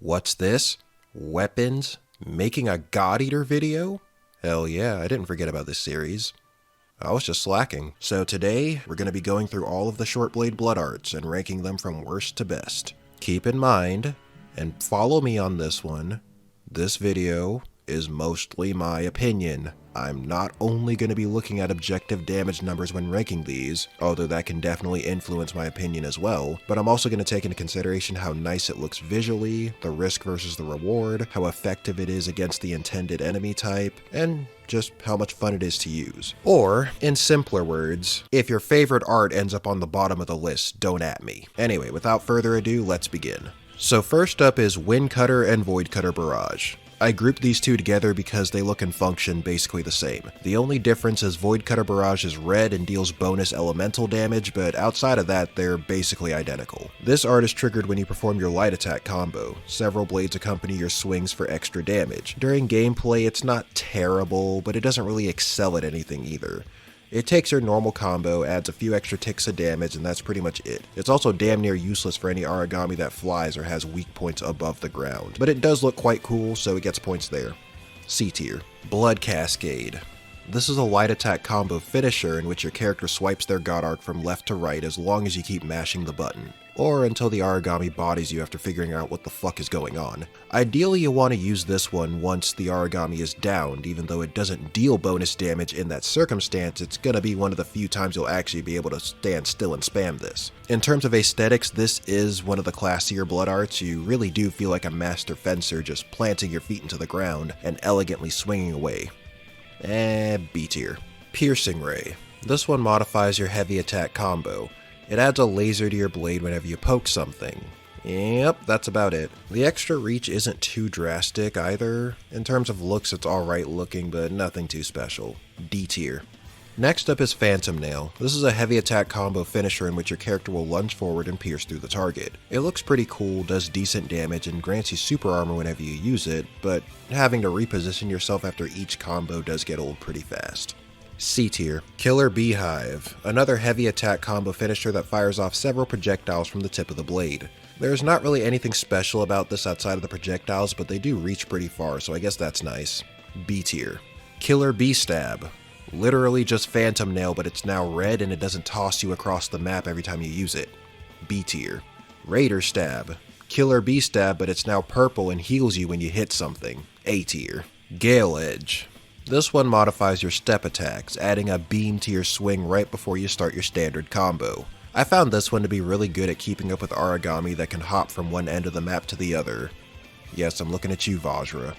What's this? Weapons? Making a God Eater video? Hell yeah, I didn't forget about this series. I was just slacking. So today, we're going to be going through all of the short blade blood arts and ranking them from worst to best. Keep in mind, and follow me on this one, this video is mostly my opinion. I'm not only going to be looking at objective damage numbers when ranking these, although that can definitely influence my opinion as well, but I'm also going to take into consideration how nice it looks visually, the risk versus the reward, how effective it is against the intended enemy type, and just how much fun it is to use. Or, in simpler words, if your favorite art ends up on the bottom of the list, don't at me. Anyway, without further ado, let's begin. So first up is Wind Cutter and Void Cutter Barrage. I grouped these two together because they look and function basically the same. The only difference is Void Cutter Barrage is red and deals bonus elemental damage, but outside of that, they're basically identical. This art is triggered when you perform your light attack combo. Several blades accompany your swings for extra damage. During gameplay, it's not terrible, but it doesn't really excel at anything either. It takes your normal combo, adds a few extra ticks of damage, and that's pretty much it. It's also damn near useless for any origami that flies or has weak points above the ground, but it does look quite cool, so it gets points there. C tier. Blood Cascade. This is a light attack combo finisher in which your character swipes their god arc from left to right as long as you keep mashing the button, or until the origami bodies you after figuring out what the fuck is going on. Ideally, you want to use this one once the origami is downed. Even though it doesn't deal bonus damage in that circumstance, it's gonna be one of the few times you'll actually be able to stand still and spam this. In terms of aesthetics, this is one of the classier blood arts. You really do feel like a master fencer just planting your feet into the ground and elegantly swinging away. B tier. Piercing Ray. This one modifies your heavy attack combo. It adds a laser to your blade whenever you poke something. Yep, that's about it. The extra reach isn't too drastic either. In terms of looks, it's alright looking, but nothing too special. D tier. Next up is Phantom Nail. This is a heavy attack combo finisher in which your character will lunge forward and pierce through the target. It looks pretty cool, does decent damage, and grants you super armor whenever you use it, but having to reposition yourself after each combo does get old pretty fast. C tier. Killer Beehive, another heavy attack combo finisher that fires off several projectiles from the tip of the blade. There's not really anything special about this outside of the projectiles, but they do reach pretty far, so I guess that's nice. B tier. Killer Bee Stab. Literally just Phantom Nail, but it's now red and it doesn't toss you across the map every time you use it. B tier. Raider Stab. Killer Bee Stab, but it's now purple and heals you when you hit something. A tier. Gale Edge. This one modifies your step attacks, adding a beam to your swing right before you start your standard combo. I found this one to be really good at keeping up with origami that can hop from one end of the map to the other. Yes, I'm looking at you, Vajra.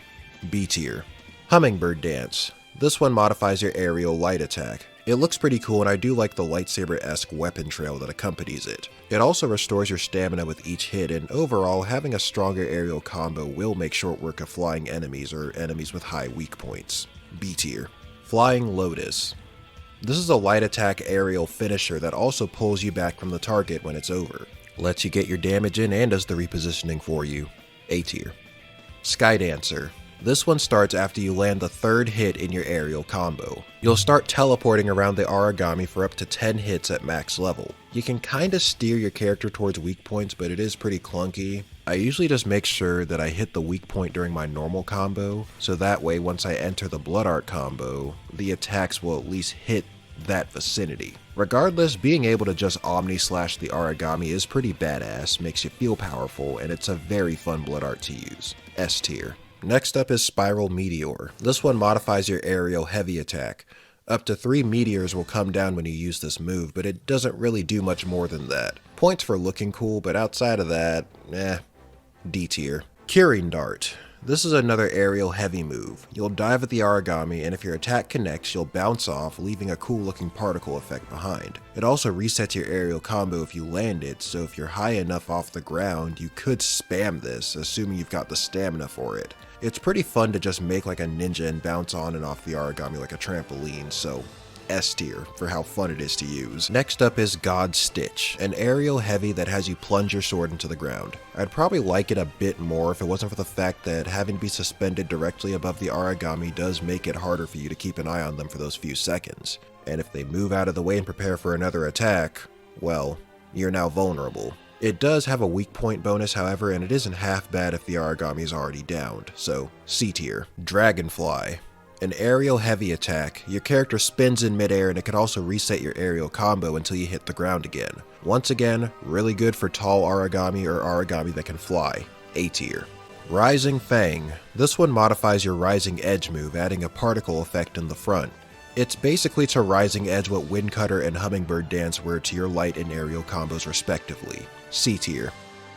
B tier. Hummingbird Dance. This one modifies your aerial light attack. It looks pretty cool, and I do like the lightsaber-esque weapon trail that accompanies it. It also restores your stamina with each hit, and overall, having a stronger aerial combo will make short work of flying enemies or enemies with high weak points. B tier. Flying Lotus. This is a light attack aerial finisher that also pulls you back from the target when it's over. Lets you get your damage in and does the repositioning for you. A tier. Skydancer. This one starts after you land the third hit in your aerial combo. You'll start teleporting around the origami for up to 10 hits at max level. You can kinda steer your character towards weak points, but it is pretty clunky. I usually just make sure that I hit the weak point during my normal combo, so that way once I enter the blood art combo, the attacks will at least hit that vicinity. Regardless, being able to just omni-slash the origami is pretty badass, makes you feel powerful, and it's a very fun blood art to use. S tier. Next up is Spiral Meteor. This one modifies your aerial heavy attack. Up to 3 meteors will come down when you use this move, but it doesn't really do much more than that. Points for looking cool, but outside of that, D tier. Curing Dart. This is another aerial heavy move. You'll dive at the origami, and if your attack connects, you'll bounce off, leaving a cool looking particle effect behind. It also resets your aerial combo if you land it, so if you're high enough off the ground, you could spam this, assuming you've got the stamina for it. It's pretty fun to just make like a ninja and bounce on and off the origami like a trampoline, so S tier for how fun it is to use. Next up is God Stitch, an aerial heavy that has you plunge your sword into the ground. I'd probably like it a bit more if it wasn't for the fact that having to be suspended directly above the origami does make it harder for you to keep an eye on them for those few seconds. And if they move out of the way and prepare for another attack, well, you're now vulnerable. It does have a weak point bonus, however, and it isn't half bad if the Aragami is already downed, so C tier. Dragonfly. An aerial heavy attack. Your character spins in midair and it can also reset your aerial combo until you hit the ground again. Once again, really good for tall Aragami or Aragami that can fly. A tier. Rising Fang. This one modifies your Rising Edge move, adding a particle effect in the front. It's basically to Rising Edge what Wind Cutter and Hummingbird Dance were to your light and aerial combos respectively. C tier.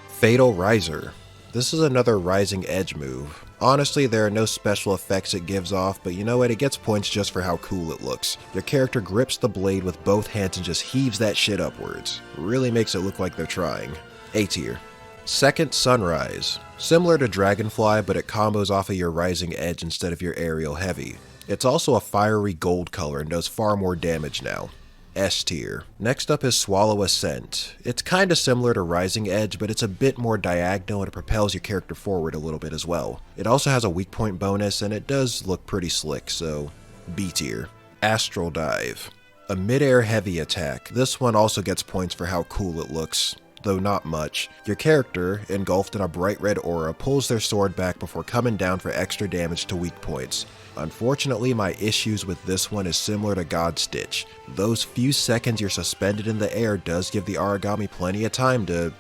Fatal Riser. This is another Rising Edge move. Honestly, there are no special effects it gives off, but you know what, it gets points just for how cool it looks. Your character grips the blade with both hands and just heaves that shit upwards. Really makes it look like they're trying. A tier. Second Sunrise. Similar to Dragonfly, but it combos off of your Rising Edge instead of your aerial heavy. It's also a fiery gold color and does far more damage now. S tier. Next up is Swallow Ascent. It's kinda similar to Rising Edge, but it's a bit more diagonal and it propels your character forward a little bit as well. It also has a weak point bonus and it does look pretty slick, so B tier. Astral Dive. A mid-air heavy attack. This one also gets points for how cool it looks, though not much. Your character, engulfed in a bright red aura, pulls their sword back before coming down for extra damage to weak points. Unfortunately, my issues with this one is similar to God Stitch. Those few seconds you're suspended in the air does give the Aragami plenty of time to,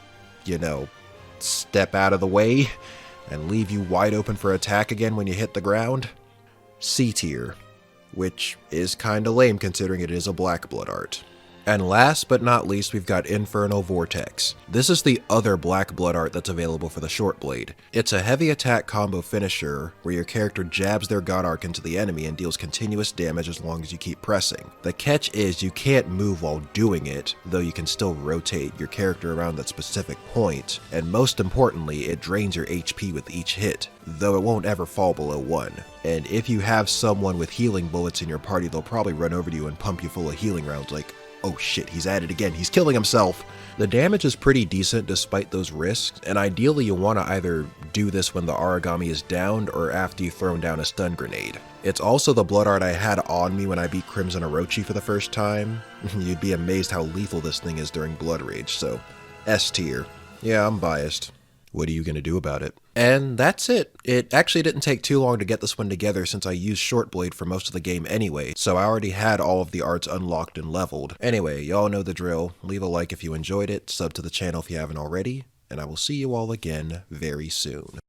you know, step out of the way and leave you wide open for attack again when you hit the ground. C tier, which is kinda lame considering it is a black blood art. And last but not least, we've got Infernal Vortex. This is the other black blood art that's available for the short blade. It's a heavy attack combo finisher where your character jabs their god arc into the enemy and deals continuous damage as long as you keep pressing. The catch is you can't move while doing it, though you can still rotate your character around that specific point, and most importantly, it drains your HP with each hit, though it won't ever fall below 1. And if you have someone with healing bullets in your party, they'll probably run over to you and pump you full of healing rounds like, oh shit, he's at it again, he's killing himself. The damage is pretty decent despite those risks, and ideally you want to either do this when the Aragami is downed or after you've thrown down a stun grenade. It's also the blood art I had on me when I beat Crimson Orochi for the first time. You'd be amazed how lethal this thing is during Blood Rage, so S tier. Yeah, I'm biased. What are you going to do about it? And that's it. It actually didn't take too long to get this one together since I used Shortblade for most of the game anyway, so I already had all of the arts unlocked and leveled. Anyway, y'all know the drill. Leave a like if you enjoyed it, sub to the channel if you haven't already, and I will see you all again very soon.